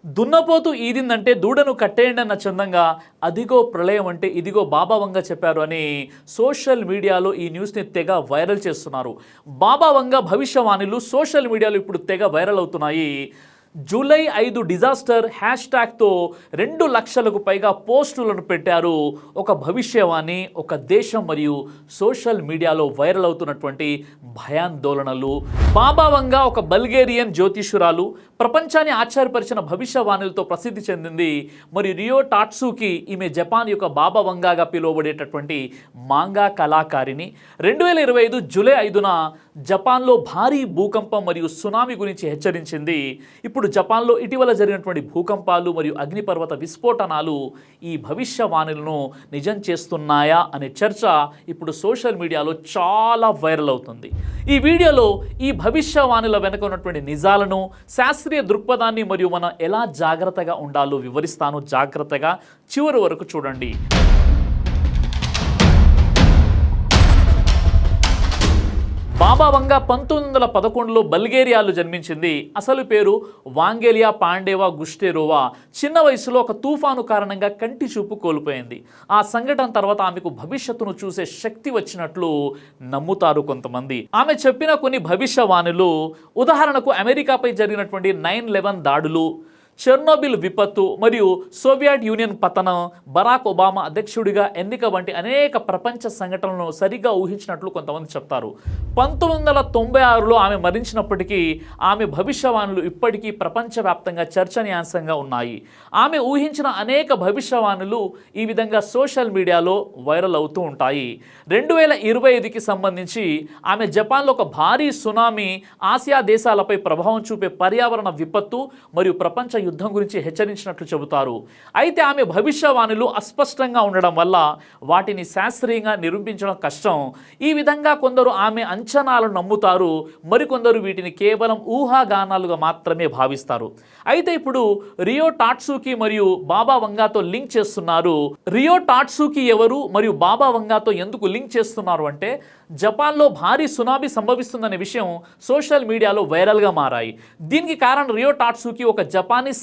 దున్నపోతు ఈదిందంటే దూడను కట్టేయండి అన్న చందంగా అదిగో ప్రళయం అంటే ఇదిగో బాబా వంగ చెప్పారు అని సోషల్ మీడియాలో ఈ న్యూస్ని తెగ వైరల్ చేస్తున్నారు. బాబా వంగ భవిష్యవాణిలు సోషల్ మీడియాలో ఇప్పుడు తెగ వైరల్ అవుతున్నాయి. జూలై 5 డిజాస్టర్ హ్యాష్ ట్యాగ్తో 2 లక్షలకు పైగా పోస్టులను పెట్టారు. ఒక భవిష్యవాణి, ఒక దేశం మరియు సోషల్ మీడియాలో వైరల్ అవుతున్నటువంటి భయాందోళనలు. బాబా వంగ ఒక బల్గేరియన్ జ్యోతిషురాలు, ప్రపంచాన్ని ఆశ్చర్యపరిచిన భవిష్యవాణులతో ప్రసిద్ధి చెందింది. మరియు రియో టాట్సుకి, ఈమె జపాన్ యొక్క బాబా వంగాగా పిలువబడేటటువంటి మాంగా కళాకారిణి. 2025 జూలై 5న జపాన్లో భారీ భూకంపం మరియు సునామీ గురించి హెచ్చరించింది. ఇప్పుడు జపాన్లో ఇటీవల జరిగినటువంటి భూకంపాలు మరియు అగ్నిపర్వత విస్ఫోటనాలు ఈ భవిష్యవాణులను నిజం చేస్తున్నాయా అనే చర్చ ఇప్పుడు సోషల్ మీడియాలో చాలా వైరల్ అవుతుంది. ఈ వీడియోలో ఈ భవిష్యవాణుల వెనుక ఉన్నటువంటి నిజాలను, శాస్త్రీయ దృక్పథాన్ని మరియు మనం ఎలా జాగ్రత్తగా ఉండాలో వివరిస్తాను. జాగ్రత్తగా చివరి వరకు చూడండి. బాబా వంగ 1911లో బల్గేరియాలో జన్మించింది. అసలు పేరు వాంగేలియా పాండేవా గుస్టేరోవా. చిన్న వయసులో ఒక తుఫాను కారణంగా కంటి చూపు కోల్పోయింది. ఆ సంఘటన తర్వాత ఆమెకు భవిష్యత్తును చూసే శక్తి వచ్చినట్లు నమ్ముతారు కొంతమంది. ఆమె చెప్పిన కొన్ని భవిష్యవాణులు, ఉదాహరణకు అమెరికాపై జరిగినటువంటి 9/11 దాడులు, చెర్నోబిల్ విపత్తు మరియు సోవియట్ యూనియన్ పతనం, బరాక్ ఒబామా అధ్యక్షుడిగా ఎన్నిక వంటి అనేక ప్రపంచ సంఘటనలను సరిగ్గా ఊహించినట్లు కొంతమంది చెప్తారు. 1996లో ఆమె మరణించినప్పటికీ ఆమె భవిష్యవాణులు ఇప్పటికీ ప్రపంచవ్యాప్తంగా చర్చనీయాంశంగా ఉన్నాయి. ఆమె ఊహించిన అనేక భవిష్యవాణులు ఈ విధంగా సోషల్ మీడియాలో వైరల్ అవుతూ ఉంటాయి. 2025కి సంబంధించి ఆమె జపాన్లో ఒక భారీ సునామీ, ఆసియా దేశాలపై ప్రభావం చూపే పర్యావరణ విపత్తు మరియు ప్రపంచ యుద్ధం గురించి హెచ్చరించినట్లు చెబుతారు. అయితే ఆమె భవిష్యవాణులు అస్పష్టంగా ఉండడం వల్ల వాటిని శాస్త్రీయంగా నిరూపించడం కష్టం. ఈ విధంగా కొందరు ఆమె అంచనాలను నమ్ముతారు, మరికొందరు వీటిని కేవలం ఊహాగానాలుగా మాత్రమే భావిస్తారు. అయితే ఇప్పుడు రియో టాట్సుకి మరియు బాబా వంగాతో లింక్ చేస్తున్నారు. రియో టాట్సుకి ఎవరు మరియు బాబా వంగాతో ఎందుకు లింక్ చేస్తున్నారు అంటే, జపాన్లో భారీ సునామీ సంభవిస్తుందనే విషయం సోషల్ మీడియాలో వైరల్గా మారాయి. దీనికి కారణం రియో టాట్సుకి ఒక జపానీస్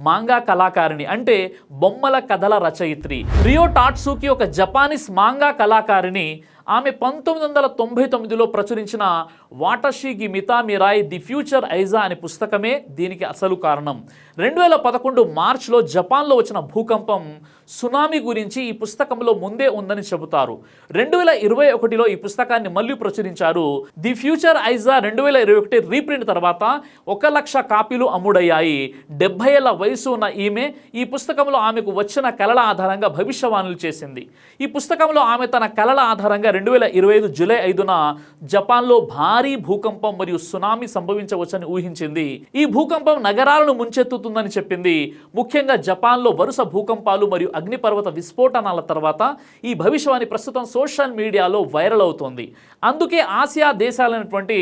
మాంగా కళాకారిణి, అంటే బొమ్మల కథల రచయిత్రి. రియో టాట్సుకి ఒక జపానీస్ మాంగా కళాకారిణి. ఆమె 1999లో ప్రచురించిన వాటషిగి మితామిరాయ్ ది ఫ్యూచర్ ఐజా అనే పుస్తకమే దీనికి అసలు కారణం. 2011 మార్చ్లో జపాన్లో వచ్చిన భూకంపం, సునామీ గురించి ఈ పుస్తకంలో ముందే ఉందని చెబుతారు. 2021లో ఈ పుస్తకాన్ని మళ్ళీ ప్రచురించారు. ది ఫ్యూచర్ ఐజా 2021 రీప్రింట్ తర్వాత 1,00,000 కాపీలు అమ్ముడయ్యాయి. 70 ఏళ్ల వయసు ఉన్న ఈమె ఈ పుస్తకంలో ఆమెకు వచ్చిన కళల ఆధారంగా భవిష్యవాణులు చేసింది. ఈ పుస్తకంలో ఆమె తన కళల ఆధారంగా 2025 జూలై 5న జపాన్లో భారీ భూకంపం మరియు సునామీ సంభవించవచ్చని ఊహించింది. ఈ భూకంపం నగరాలను ముంచెత్తుతుందని చెప్పింది. ముఖ్యంగా జపాన్లో వరుస భూకంపాలు మరియు అగ్నిపర్వత విస్ఫోటనాల తర్వాత ఈ భవిష్యవాణి ప్రస్తుతం సోషల్ మీడియాలో వైరల్ అవుతోంది. అందుకే ఆసియా దేశాలైనటువంటి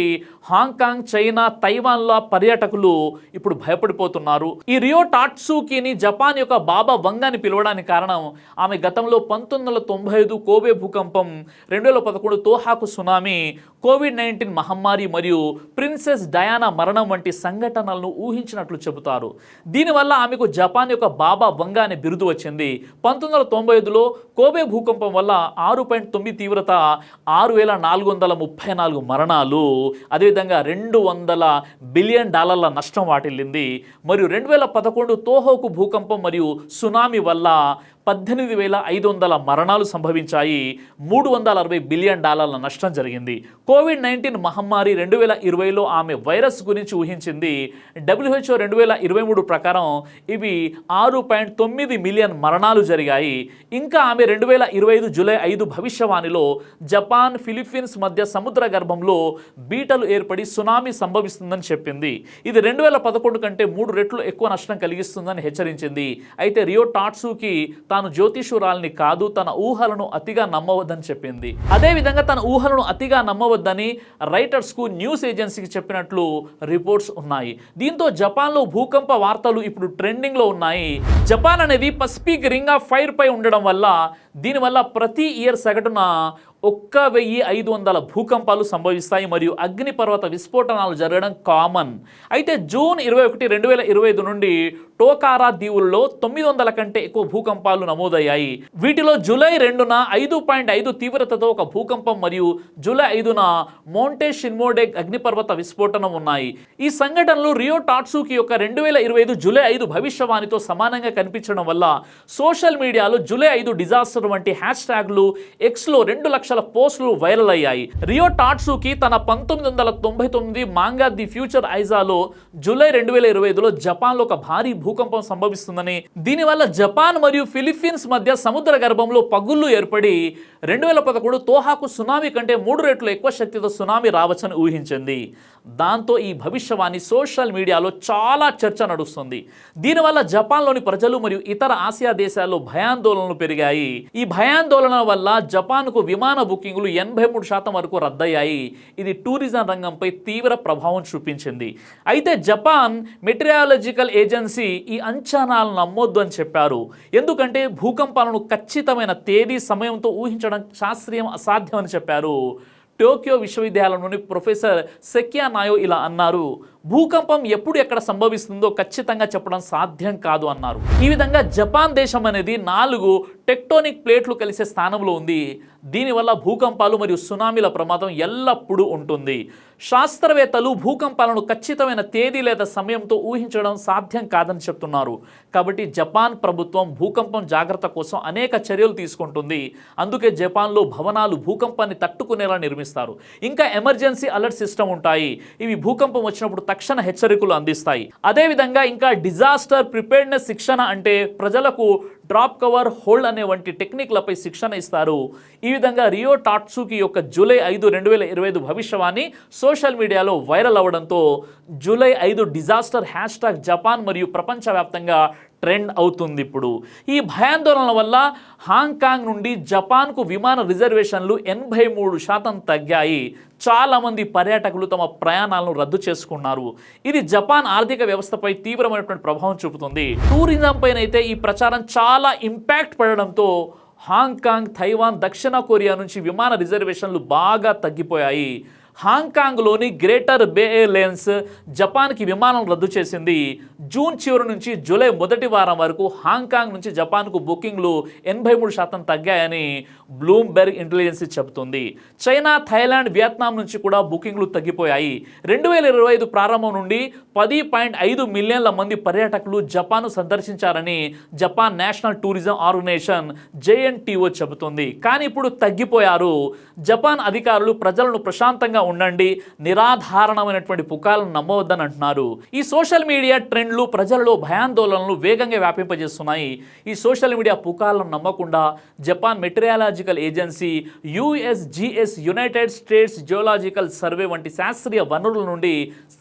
హాంకాంగ్, చైనా, తైవాన్ల పర్యాటకులు ఇప్పుడు భయపడిపోతున్నారు. ఈ రియో టాట్సుకిని జపాన్ యొక్క బాబా వంగ అని పిలవడానికి కారణం, ఆమె గతంలో 1995 కోబే భూకంపం, 2011 తోహాకు సునామీ, కోవిడ్-19 మహమ్మారి మరియు ప్రిన్సెస్ డయానా మరణం వంటి సంఘటనలను ఊహించినట్లు చెబుతారు. దీనివల్ల ఆమెకు జపాన్ యొక్క బాబా వంగ అనే బిరుదు వచ్చింది. 1995లో కోబే భూకంపం వల్ల 6.9 తీవ్రత, $6,434 మరణాలు, అదేవిధంగా $200 బిలియన్ నష్టం వాటిల్లింది. మరియు 2011 తోహోకు భూకంపం మరియు సునామీ వల్ల 18,500 మరణాలు సంభవించాయి. $360 బిలియన్ నష్టం జరిగింది. కోవిడ్-19 మహమ్మారి 2020లో ఆమె వైరస్ గురించి ఊహించింది. WHO 2023 ప్రకారం ఇవి 6.9 మిలియన్ మరణాలు జరిగాయి. ఇంకా ఆమె 2025 జూలై 5 భవిష్యవాణిలో జపాన్, ఫిలిప్పీన్స్ మధ్య సముద్ర గర్భంలో బీటలు ఏర్పడి సునామీ సంభవిస్తుందని చెప్పింది. ఇది 2011 కంటే 3 రెట్లు ఎక్కువ నష్టం కలిగిస్తుందని హెచ్చరించింది. అయితే రియో టాట్సుకి తాను జ్యోతిషురాల్ని కాదు, తన ఊహలను అతిగా నమ్మవద్దని చెప్పింది. అదేవిధంగా తన ఊహలను అతిగా నమ్మవద్దని రైటర్స్కు, న్యూస్ ఏజెన్సీకి చెప్పినట్లు రిపోర్ట్స్ ఉన్నాయి. దీంతో జపాన్లో భూకంప వార్తలు ఇప్పుడు ట్రెండింగ్లో ఉన్నాయి. జపాన్ అనేది పసిఫిక్ రింగ్ ఆఫ్ ఫైర్ పై ఉండడం వల్ల, దీనివల్ల ప్రతి ఇయర్ సగటున 1500 భూకంపాలు సంభవిస్తాయి మరియు అగ్నిపర్వత విస్ఫోటనాలు జరగడం కామన్. అయితే జూన్ 21, 2025 నుండి టోకారా దీవుల్లో 900 కంటే ఎక్కువ భూకంపాలు నమోదయ్యాయి. వీటిలో జూలై 2న 5.5 తీవ్రతతో ఒక భూకంపం మరియు జూలై 5న మోంటే షిన్మోడెగ్ అగ్నిపర్వత విస్ఫోటనం ఉన్నాయి. ఈ సంఘటనలు రియో టాట్సుకి యొక్క 2025 జూలై 5 భవిష్యవాణితో సమానంగా కనిపించడం వల్ల సోషల్ మీడియాలో జూలై 5 డిజాస్టర్ వంటి హ్యాష్ ట్యాగ్లు ఎక్స్లో 2 లక్షల పోస్టులు వైరల్ అయ్యాయి. రియో టాట్సుకి తన 1999 మాంగా ది ఫ్యూచర్ ఐజాలో జూలై 2025లో జపాన్లో ఒక భారీ భూకంపం సంభవిస్తుందని, దీనివల్ల జపాన్ మరియు ఫిలిప్పీన్స్ మధ్య సముద్ర గర్భంలో పగుళ్లు ఏర్పడి 2011 తోహాకు సునామీ కంటే 3 రెట్లు ఎక్కువ శక్తితో సునామీ రావచ్చని ఊహించింది. దాంతో ఈ భవిష్యవాణి సోషల్ మీడియాలో చాలా చర్చ నడుస్తుంది. దీనివల్ల జపాన్లోని ప్రజలు మరియు ఇతర ఆసియా దేశాల్లో భయాందోళనలు పెరిగాయి. ఈ భయాందోళన వల్ల జపాన్కు విమాన బుకింగ్లు 83% వరకు రద్దయ్యాయి. ఇది టూరిజం రంగంపై తీవ్ర ప్రభావం చూపించింది. అయితే జపాన్ మెటీరియాలజికల్ ఏజెన్సీ ఈ అంచనాలను నమ్మొద్దు అని చెప్పారు. ఎందుకంటే భూకంపాలను ఖచ్చితమైన తేదీ సమయంతో ఊహించడం శాస్త్రీయం అసాధ్యం అని చెప్పారు. టోక్యో విశ్వవిద్యాలయంలోని ప్రొఫెసర్ సెకియా నాయో ఇలా అన్నారు: భూకంపం ఎప్పుడు ఎక్కడ సంభవిస్తుందో ఖచ్చితంగా చెప్పడం సాధ్యం కాదు అన్నారు. ఈ విధంగా జపాన్ దేశం అనేది 4 టెక్టోనిక్ ప్లేట్లు కలిసే స్థానంలో ఉంది. దీనివల్ల భూకంపాలు మరియు సునామీల ప్రమాదం ఎల్లప్పుడూ ఉంటుంది. శాస్త్రవేత్తలు భూకంపాలను ఖచ్చితమైన తేదీ లేదా సమయంతో ఊహించడం సాధ్యం కాదని చెప్తున్నారు. కాబట్టి జపాన్ ప్రభుత్వం భూకంపం జాగ్రత్త కోసం అనేక చర్యలు తీసుకుంటుంది. అందుకే జపాన్లో భవనాలు భూకంపాన్ని తట్టుకునేలా నిర్మిస్తారు. ఇంకా ఎమర్జెన్సీ అలర్ట్ సిస్టమ్ ఉంటాయి. ఇవి భూకంపం వచ్చినప్పుడు తక్షణ హెచ్చరికలు అందిస్తాయి. అదేవిధంగా ఇంకా డిజాస్టర్ ప్రిపేర్డ్నెస్ శిక్షణ అంటే ప్రజలకు డ్రాప్ కవర్ హోల్డ్ అనే వంటి టెక్నిక్లపై శిక్షణ ఇస్తారు. ఈ విధంగా రియో టాట్సుకి యొక్క జూలై 5, 2025 భవిష్యవాణి సోషల్ మీడియాలో వైరల్ అవ్వడంతో July 5 disaster hash tag Japan మరియు ప్రపంచవ్యాప్తంగా ట్రెండ్ అవుతుంది. ఇప్పుడు ఈ భయాందోళన వల్ల హాంకాంగ్ నుండి జపాన్కు విమాన రిజర్వేషన్లు 83% తగ్గాయి. చాలామంది పర్యాటకులు తమ ప్రయాణాలను రద్దు చేసుకున్నారు. ఇది జపాన్ ఆర్థిక వ్యవస్థపై తీవ్రమైనటువంటి ప్రభావం చూపుతుంది. టూరిజం పైన అయితే ఈ ప్రచారం చాలా ఇంపాక్ట్ పడడంతో హాంకాంగ్, తైవాన్, దక్షిణ కొరియా నుంచి విమాన రిజర్వేషన్లు బాగా తగ్గిపోయాయి. హాంకాంగ్లోని గ్రేటర్ బే ఎయిర్లైన్స్ జపాన్కి విమానం రద్దు చేసింది. జూన్ చివరి నుంచి జూలై మొదటి వారం వరకు హాంకాంగ్ నుంచి జపాన్కు బుకింగ్లు 83% తగ్గాయని బ్లూంబెర్గ్ ఇంటెలిజెన్స్ చెబుతుంది. చైనా, థాయిలాండ్, వియత్నాం నుంచి కూడా బుకింగ్లు తగ్గిపోయాయి. 2025 ప్రారంభం నుండి 10.5 మిలియన్ల మంది పర్యాటకులు జపాన్ను సందర్శించారని Japan National Tourism Organisation JNTO చెబుతుంది. కానీ ఇప్పుడు తగ్గిపోయారు. జపాన్ అధికారులు ప్రజలను ప్రశాంతంగా ఉండండి, నిరాధారణమైనటువంటి పుకాలను నమ్మవద్దని అంటున్నారు. ఈ సోషల్ మీడియా ట్రెండ్లు ప్రజలలో భయాందోళనలు వేగంగా వ్యాపింపజేస్తున్నాయి. ఈ సోషల్ మీడియా పుకాలను నమ్మకుండా Japan meteorological agency, USGS United states geological survey వంటి శాస్త్రీయ వనరుల నుండి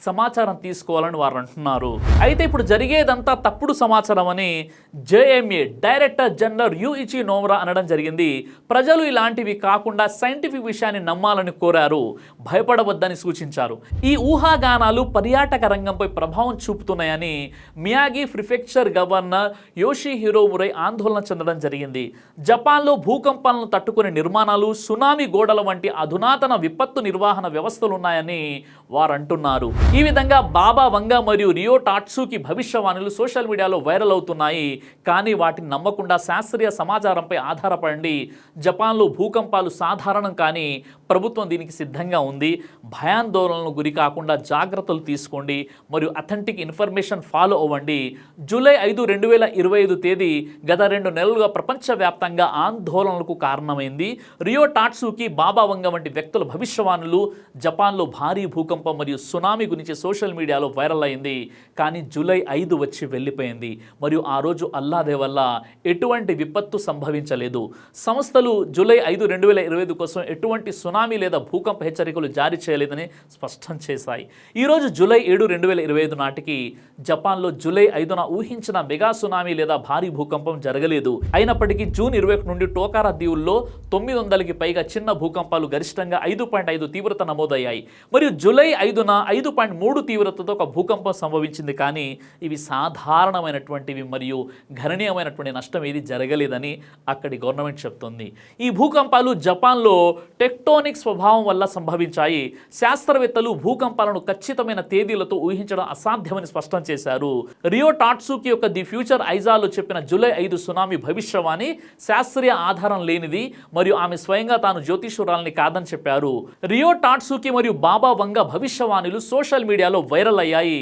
సమాచారం తీసుకోవాలని వారు అంటున్నారు. అయితే ఇప్పుడు జరిగేదంతా తప్పుడు సమాచారం అని JMA డైరెక్టర్ జనరల్ యూఇచి నోమురా అనడం జరిగింది. ప్రజలు ఇలాంటివి కాకుండా సైంటిఫిక్ విషయాన్ని నమ్మాలని కోరారు, భయపడవద్దని సూచించారు. ఈ ఊహాగానాలు పర్యాటక రంగంపై ప్రభావం చూపుతున్నాయని మియాగి ప్రిఫెక్చర్ గవర్నర్ యోషిహిరో మురై ఆందోళన చెందడం జరిగింది. జపాన్లో భూకంపాలను తట్టుకునే నిర్మాణాలు, సునామీ గోడల వంటి అధునాతన విపత్తు నిర్వహణ వ్యవస్థలు ఉన్నాయని వారు అంటున్నారు. ఈ విధంగా బాబా వంగా మరియు రియో టాట్సుకి భవిష్యవాణులు సోషల్ మీడియాలో వైరల్ అవుతున్నాయి. కానీ వాటిని నమ్మకుండా శాస్త్రీయ సమాచారంపై ఆధారపడండి. జపాన్లో భూకంపాలు సాధారణం, కానీ ప్రభుత్వం దీనికి సిద్ధంగా ఉంది. భయాందోళనలకు గురి కాకుండా జాగ్రత్తలు తీసుకోండి మరియు అథెంటిక్ ఇన్ఫర్మేషన్ ఫాలో అవ్వండి. జూలై 5, 2025 తేదీ గత 2 నెలలుగా ప్రపంచవ్యాప్తంగా ఆందోళనలకు కారణమైంది. రియో టాట్సుకి, బాబా వంగ వంటి వ్యక్తుల భవిష్యవాణులు జపాన్లో భారీ భూకంపం మరియు సునామీ గురించి సోషల్ మీడియాలో వైరల్ అయింది. కానీ జూలై 5 వచ్చి వెళ్ళిపోయింది మరియు ఆ రోజు అల్లాదే వల్ల ఎటువంటి విపత్తు సంభవించలేదు. సంస్థలు జూలై 5, 2025 కోసం ఎటువంటి సునామీ లేదా భూకంప హెచ్చరికలు జారీ చేయలేదని స్పష్టం చేశాయి. ఈరోజు జూలై 7, 2025 నాటికి జపాన్లో జూలై 5న ఊహించిన మెగా సునామీ లేదా భారీ భూకంపం జరగలేదు. అయినప్పటికీ జూన్ 21 నుండి టోకారా దీవుల్లో 900కి పైగా చిన్న భూకంపాలు గరిష్టంగా 5.5 తీవ్రత నమోదయ్యాయి. మరియు జూలై 5న 5.3 తీవ్రతతో ఒక భూకంపం సంభవించింది. కానీ ఇవి సాధారణమైనటువంటివి మరియు గణనీయమైనటువంటి నష్టం ఏది జరగలేదని అక్కడి గవర్నమెంట్ చెప్తుంది. ఈ భూకంపాలు జపాన్లో టెక్టోనిక్ స్వభావం వల్ల సంభవించాయి. శాస్త్రవేత్తలు భూకంపాలను ఖచ్చితమైన తేదీలతో ఊహించడం అసాధ్యమని స్పష్టం చేశారు. రియో టాట్సుకి యొక్క ది ఫ్యూచర్ ఐజాలో చెప్పిన జూలై 5 సునామీ భవిష్యవాణి శాస్త్రీయ ఆధారం లేనిది మరియు ఆమె స్వయంగా తాను జ్యోతిషురాలని కాదని చెప్పారు. రియో టాట్సుకి మరియు బాబా వంగ భవిష్యవాణులు సోషల్ మీడియాలో వైరల్ అయ్యాయి.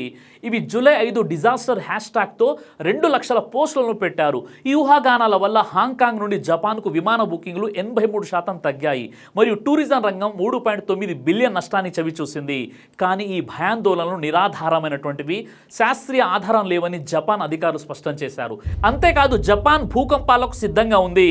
ఇవి జూలై 5 డిజాస్టర్ హ్యాష్ట్యాగ్తో 2 లక్షల పోస్టులను పెట్టారు. ఈ ఊహాగానాల వల్ల హాంకాంగ్ నుండి జపాన్కు విమాన బుకింగ్లు 83% తగ్గాయి మరియు టూరిజం రంగం 3.9 బిలియన్ నష్టాన్ని చవిచూసింది. కానీ ఈ భయాందోళనలు నిరాధారమైనటువంటివి, శాస్త్రీయ ఆధారం లేవని జపాన్ అధికారులు స్పష్టం చేశారు. అంతేకాదు జపాన్ భూకంపాలకు సిద్ధంగా ఉంది.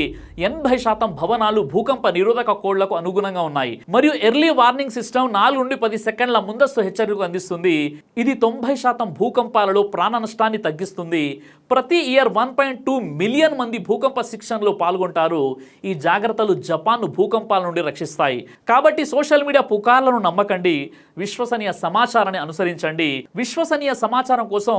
80% భవనాలు భూకంప నిరోధక కోడ్లకు అనుగుణంగా ఉన్నాయి మరియు ఎర్లీ వార్నింగ్ సిస్టమ్ 4 నుండి 10 సెకండ్ల ముందస్తు హెచ్చరికలు అందిస్తుంది. ఇది 90% భూకంపాలలో ప్రాణ నష్టాన్ని తగ్గిస్తుంది. ప్రతి ఇయర్ 1.2 మిలియన్ మంది భూకంప శిక్షణలో పాల్గొంటారు. ఈ జాగ్రత్తలు జపాన్ను భూకంపాల నుండి రక్షిస్తాయి. కాబట్టి సోషల్ మీడియా పుకార్లను నమ్మకండి, విశ్వసనీయ సమాచారాన్ని అనుసరించండి. విశ్వసనీయ సమాచారం కోసం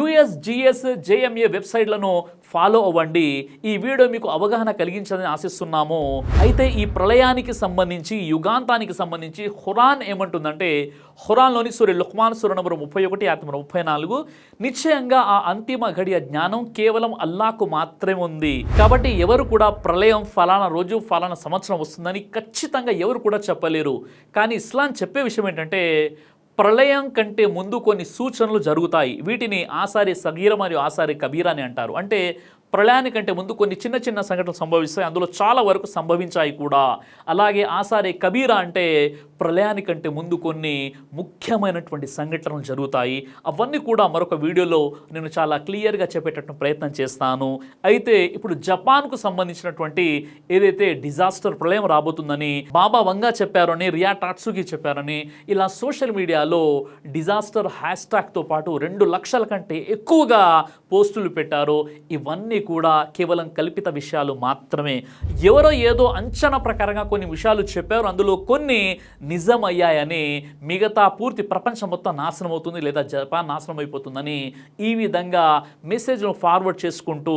USGS JMA వెబ్సైట్లను ఫాలో అవ్వండి. ఈ వీడియో మీకు అవగాహన కలిగించాలని ఆశిస్తున్నాము. అయితే ఈ ప్రళయానికి సంబంధించి, యుగాంతానికి సంబంధించి ఖురాన్ ఏమంటుందంటే, ఖురాన్లోని సూర లుక్మాన్ సూర నంబర్ 31 ఆయత్ నంబర్ 34 నిశ్చయంగా ఆ అంతిమ ఘడియ జ్ఞానం కేవలం అల్లాహ్కు మాత్రమే ఉంది. కాబట్టి ఎవరు కూడా ప్రళయం ఫలానా రోజు ఫలానా సంవత్సరం వస్తుందని ఖచ్చితంగా ఎవరు కూడా చెప్పలేరు. కానీ ఇస్లాం చెప్పే విషయం ఏంటంటే, ప్రళయం కంటే ముందు కొన్ని సూచనలు జరుగుతాయి. వీటిని ఆసారి సగీర మరియు ఆసారి కబీరా అని అంటారు. అంటే ప్రళయానికంటే ముందు కొన్ని చిన్న చిన్న సంఘటనలు సంభవిస్తాయి, అందులో చాలా వరకు సంభవించాయి కూడా. అలాగే ఆసారే కబీరా అంటే ప్రళయానికంటే ముందు కొన్ని ముఖ్యమైనటువంటి సంఘటనలు జరుగుతాయి. అవన్నీ కూడా మరొక వీడియోలో నేను చాలా క్లియర్గా చెప్పేటట్టు ప్రయత్నం చేస్తాను. అయితే ఇప్పుడు జపాన్కు సంబంధించినటువంటి ఏదైతే డిజాస్టర్ ప్రళయం రాబోతుందని బాబా వంగా చెప్పారని, రియా టాట్సుకి చెప్పారని, ఇలా సోషల్ మీడియాలో డిజాస్టర్ హ్యాష్ట్యాగ్తో పాటు 2 లక్షల కంటే ఎక్కువగా పోస్టులు పెట్టారు. ఇవన్నీ కూడా కేవలం కల్పిత విషయాలు మాత్రమే. ఎవరో ఏదో అంచనా ప్రకారంగా కొన్ని విషయాలు చెప్పారు, అందులో కొన్ని నిజమయ్యాయని మిగతా పూర్తి ప్రపంచం మొత్తం నాశనం అవుతుంది లేదా జపాన్ నాశనం అయిపోతుందని ఈ విధంగా మెసేజ్ను ఫార్వర్డ్ చేసుకుంటూ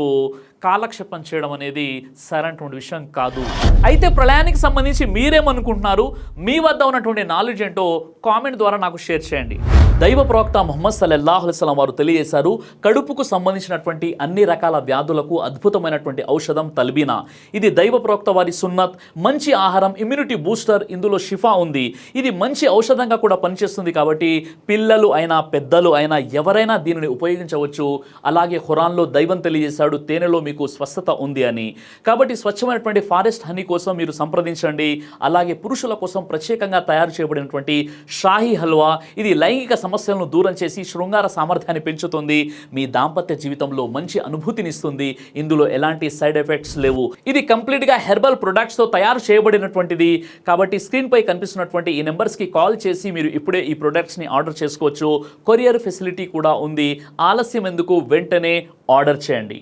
కాలక్షేపం చేయడం అనేది సరైనటువంటి విషయం కాదు. అయితే ప్రళయానికి సంబంధించి మీరేమనుకుంటున్నారు, మీ వద్ద ఉన్నటువంటి నాలెడ్జ్ ఏంటో కామెంట్ ద్వారా నాకు షేర్ చేయండి. దైవ ప్రవక్త ముహమ్మద్ సల్లల్లాహు అలైహి వసల్లం వారు తెలియజేశారు, కడుపుకు సంబంధించినటువంటి అన్ని రకాల వ్యాధులకు అద్భుతమైనటువంటి ఔషధం తల్బీనా. ఇది దైవ ప్రవక్త వారి సున్నత్, మంచి ఆహారం, ఇమ్యూనిటీ బూస్టర్, ఇందులో షిఫా ఉంది. ఇది మంచి ఔషధంగా కూడా పనిచేస్తుంది. కాబట్టి పిల్లలు అయినా పెద్దలు అయినా ఎవరైనా దీనిని ఉపయోగించవచ్చు. అలాగే ఖురాన్లో దైవం తెలియజేశాడు, తేనెలో మీకు స్వస్థత ఉంది అని. కాబట్టి స్వచ్ఛమైనటువంటి ఫారెస్ట్ హనీ కోసం మీరు సంప్రదించండి. అలాగే పురుషుల కోసం ప్రత్యేకంగా తయారు చేయబడినటువంటి షాహీ హల్వా, ఇది లైంగిక సమస్యలను దూరం చేసి శృంగార సామర్థ్యాన్ని పెంచుతుంది. మీ దాంపత్య జీవితంలో మంచి అనుభూతినిస్తుంది. ఇందులో ఎలాంటి సైడ్ ఎఫెక్ట్స్ లేవు. ఇది కంప్లీట్గా హెర్బల్ ప్రొడక్ట్స్తో తయారు చేయబడినటువంటిది. కాబట్టి స్క్రీన్పై కనిపిస్తున్నటువంటి ఈ నెంబర్స్కి కాల్ చేసి మీరు ఇప్పుడే ఈ ప్రొడక్ట్స్ని ఆర్డర్ చేసుకోవచ్చు. కొరియర్ ఫెసిలిటీ కూడా ఉంది. ఆలస్యం ఎందుకు, వెంటనే ఆర్డర్ చేయండి.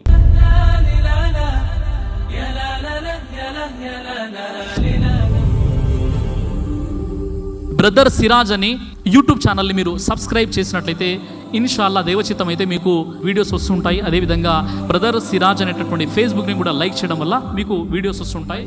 బ్రదర్ సిరాజ్ అని యూట్యూబ్ ఛానల్ని మీరు సబ్స్క్రైబ్ చేసినట్లయితే ఇన్షాల్లా దేవచిత్తం అయితే మీకు వీడియోస్ వస్తుంటాయి. అదేవిధంగా బ్రదర్ సిరాజ్ అనేటటువంటి ఫేస్బుక్ని కూడా లైక్ చేయడం వల్ల మీకు వీడియోస్ వస్తుంటాయి.